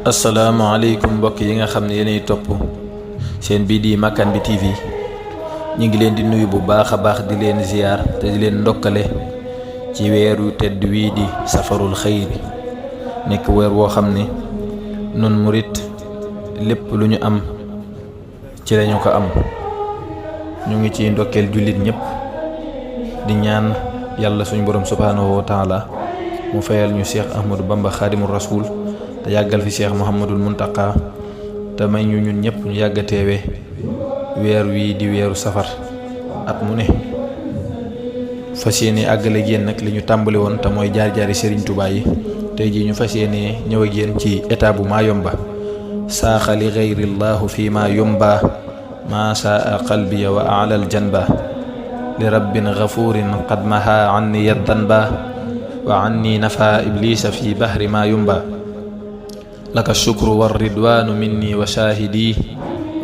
asalaamaaleykum mbokk yi nga xam ne yéenay topp seen bii di Makane bi TV ñu ngi leen di nuyu bu baax a baax di leen ziyaar te di leen ndokkale ci weeru tedd wii di safarul xayri nekk weer woo xam ne nun murit lépp lu ñu am ci lañu ko am. ñu ngi ci ndokkeel jullit ñëpp di ñaan yàlla suñu borom subhaanahu wa taala mu fayal ñu Cheikh Ahmadou Bamba Xaadimul Rasuul te yàggal fi Cheikh Mouhamadul Muntaqa te may ñu ñun ñëpp ñu yàgg a teewe weer wii di weeru safar at mu ne fas yéene àggale ak yéen nag li ñu tàmbali woon te mooy jaar-jaari Serigne Touba yi tey jii ñu fas yéene ñëw ak yéen ci état bu Mayumba saaxa li gayrillahu fi Mayumba maa saa qalbiya wa alal janba li rabbin gafurin qad maha anni yaddanba wa anni nafa iblisa fi bahri Mayumba laka shukru war ridwanu minni wa shahidi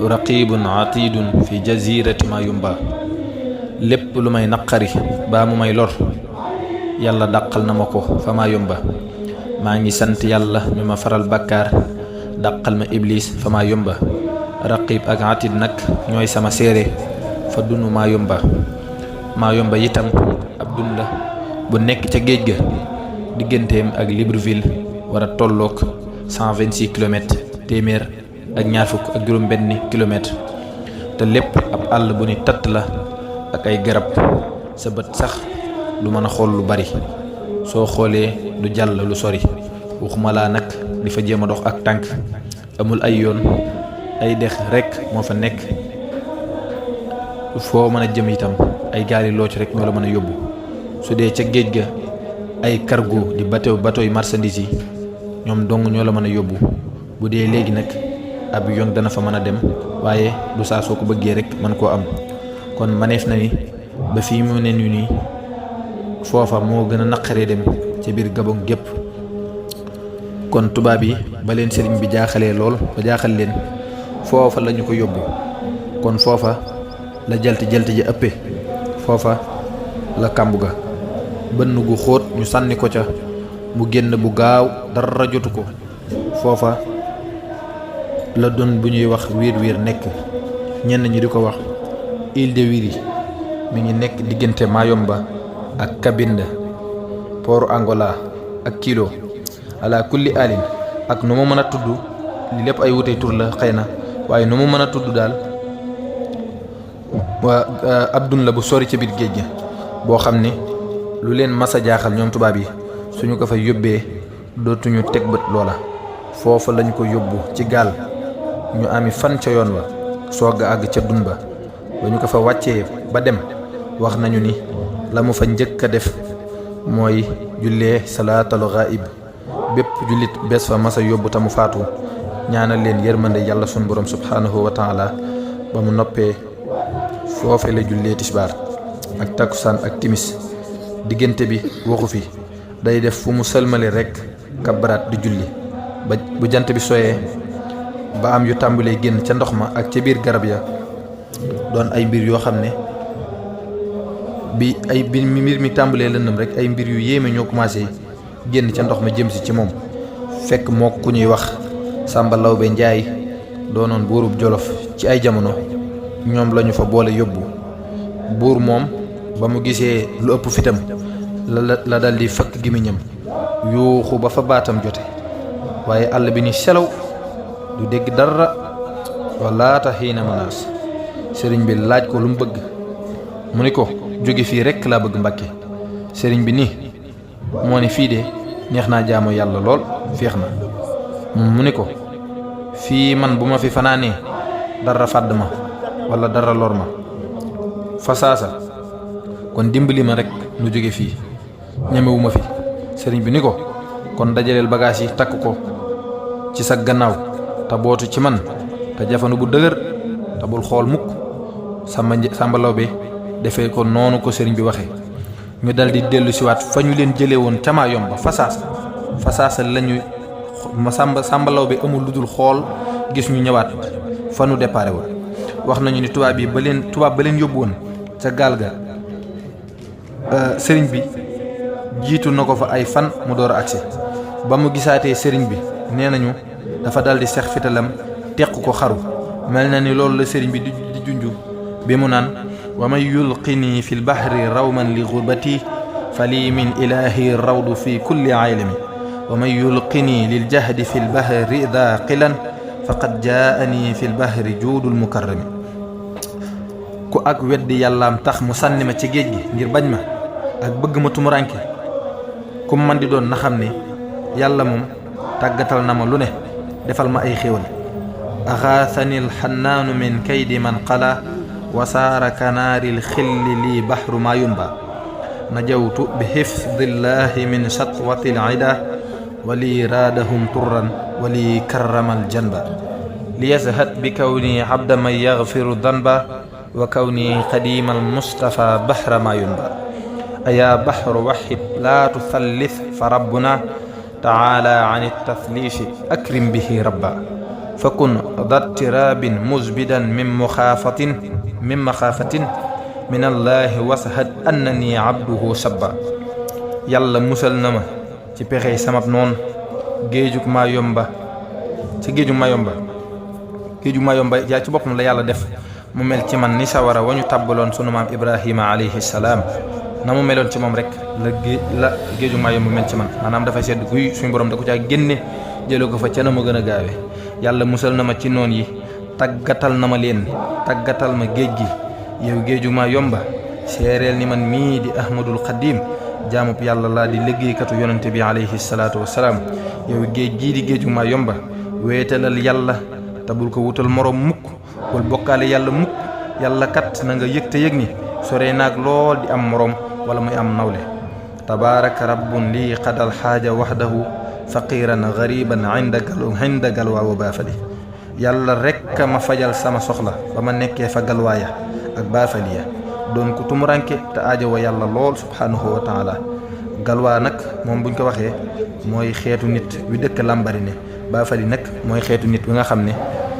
raqibun atidun fi jazirati Mayumba lépp lu may naqari baa mu may lor yàlla dàqal na ma ko fa Mayumba maa ngi sant yàlla mi ma faral bàkkaar dàqal ma iblis fa Mayumba raqib ak atid nag ñooy sama séere fa dunu Mayumba itam ab dun la bu nekk ca géej ga digganteem ak Libreville war a tolloog 126 kilomètres téeméer ak ñaar fukk ak juróom benni kilomètre te lépp ab àll bu ni tatt la ak ay garab sa bët sax du mën a xool lu bari soo xoolee du jàll lu sori waxuma laa nag di fa jéem a dox ak tànk amul ay yoon ay dex rekk moo fa nekk foo mën a jëm itam ay gaali looc rek ñoo la mën a yóbbu su dee ca géej ga ay cargo di bateau yi marchandise yi ñoom dong ñoo la mën a yóbbu bu dee léegi nag avion dana fa mën a dem waaye du saa soo ko bëggee rek mën koo am kon maneef na ni ba fii mu ne nii foofa moo gën a naqaree dem ca biir Gabon gépp kon tubaab yi ba leen sëriñ bi jaaxalee lool ba jaaxal leen foofa lañu ko yóbbu kon foofa la jalti ji ëppe foofa la kàmbu ga bënn gu xóot ñu sànni ko ca mu génn bu gaaw dara jotu ko foofa la doon bu ñuy wax wiir nekk ñenn ñi di ko wax Île de Wiri mi ngi nekk diggante Mayumba ak Cabinda port Angola ak Kilo ala kulli alin ak nu mu mën a tudd li lépp ay wutey tur la xëy na waaye nu mu mën a tudd daal waa ab dun la bu sori ca biir géej gi boo xam ne lu leen masa jaaxal ñoom tubaab yi suñu ko fa yóbbee dootuñu teg bët loola foofa lañ ko yóbbu ci gaal ñu ami fan ca yoon wa soog a àgg ca dun ba ñu ko fa wàccee ba dem wax nañu ni la mu fa njëkk a def mooy jullee salaatul ghaib bépp jullit bees fa masa yóbbu tamu faatu ñaanal leen yërmande yàlla sunu borom subhaanahu wa taala ba mu noppee foofe la jullee tisbaar ak takkusaan ak timis diggante bi waxu fi day def fu mu sëlmale rekk kabaraat di julli ba bu jant bi soyee ba am yu tàmbalee génn ca ndox ma ak ca biir garab ya doon ay mbir yoo xam ne bi mbir mi tàmbalee lëndëm rek ay mbir yu yéeme ñoo commencé génn ca ndox ma jëm si ci moom fekk moo ku ñuy wax Sàmba Lawbe Njaay doonoon buurub Jolof ci ay jamono ñoom lañu fa boole yóbbu buur moom ba mu gisee lu ëpp fitam la dal di fakk gémmiñam yuuxu ba fa baatam jote waaye àll bi ni selaw du dégg dara walaata xiina manaas sëriñ bi laaj ko lu mu bëgg mu ni ko jóge fii rekk laa bëgg Mbàkke sëriñ bi ni moo ne fii de neex naa jaamu yàlla lool féex na mu ni ko fii man bu ma fi fanaanee dara fàdd ma wala dara lor ma fasaasa kon dimbali ma rekk nu jóge fii ñemewuma fi sëriñ bi ni ko kon dajaleel bagage yi takk ko ci sa gannaaw te bootu ci man te jafandu bu dëgër te bul xool mukk Sàmba Lawbe defee ko noonu ko sëriñ bi waxe ñu dal di dellu siwaat fa ñu leen jëlee woon ca Mayumba fasaasa lañu Sàmba Lawbe amul lu dul xool gis ñu ñëwaat fa nu déparé woon wax nañu ni tubaab ba leen yóbbu woon ca gaal ga sëriñ bi jiitu na ko fa ay fan mu door a agsi ba mu gisaatee sëriñ bi nee nañu dafa daldi sex fitalam teq ko xaru mel na ni loolu la sëriñ bi di junju bi mu naan wa man yulqini fi lbahri rawman li gurbati fali min ilahi rawdu fi kulli aylami wa man yulqini liljahdi fi lbahri daqilan faqad jaani fi lbahri juudul mukarrami ku ak weddi yàllaam tax mu sànni ma ci géej gi ngir bañ ma ak bëgg ma tumuranke kum man di doon na xam ne yàlla moom tàggatal na ma lu ne defal ma ay xéwal axaasani alxannaanu min kaydi man qala wa saara kanaari lxilli lii baxru maa yunba najawtu bi xifdillahi min satwati lida wa lii raadahum turran wa lii karramal janba li yazhad bi kawni abda man yaxfiru danba wa kawni qadima almustafa baxra maa yunba ayaa baxru waxid laa tuthallith fa rabbuna taala an altathliifi akrim bihi rabba fakun da tirabin musbidan min maxaafatin min allahi washad annani abduhu sabba yàlla musal na ma ci pexey samab noonu géejug Mayomba yaa ci boppam la yàlla def mu mel ci man ni sawara wa ñu tàbbaloon sunu maam Ibrahima alayhi salaam na mu meloon ci moom rek la géejug Mayomba mel ci man maanaam dafay sedd guy suñu borom da ko caa génne jële ko fa ca na ma gën a gaawe yàlla musal na ma ci noon yi tàggatal na ma leen tàggatal ma géej gi yow géejug Mayomba seereel ni man mii di Ahmadul Xadim jaamub yàlla laa di liggéeykatu yonente bi alayhi salaatu wasalaam yow géej gii di géejug Mayomba wéetalal yàlla te bul ko wutal moroom mukk bul bokkaale yàlla mukk yàlla kat na nga yëg te yëg ni sore naag lool di am moroom wala muy am nawle tabaaraka rabbun lii qadal xaaja waxdahu faqiran gariban inda galwaa wa baafali yàlla rekk ma fajal sama soxla ba ma nekkee fa galwaaya ak baafaliya doon ko tumuranke te aajo wa yàlla lool subhaanahu wa taala galwaa nag moom buñ ko waxee mooy xeetu nit wi dëkk Lambaréné baafali nag mooy xeetu nit wi nga xam ne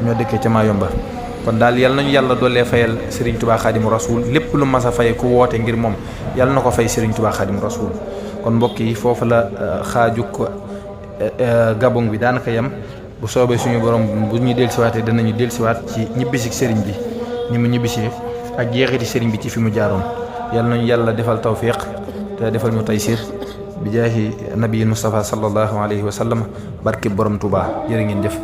ñoo dëkkee ca Mayomba kon daal yal nañu yàlla doolee fayal Serigne Touba Xaadimu Rasuul lépp lu mas a fay ku woote ngir moom yàlla na ko fay Serigne Touba Xaadimu Rasuul kon mbokk yi foofu la xaajuk gabon bi daanaka yem bu soobee suñu borom bu ñu dellusiwaatee danañu dellusiwaat ci ñibbisi sëriñ bi ni mu ñibbisee ak jeexiti sëriñ bi ci fi mu jaaroon yal nañu yàlla defal tawfiq te defal ñu taysir bi jaahi nabiyil Mustafa sallallahu alayhi wa sallam barke borom Touba jërë ngeen jëf.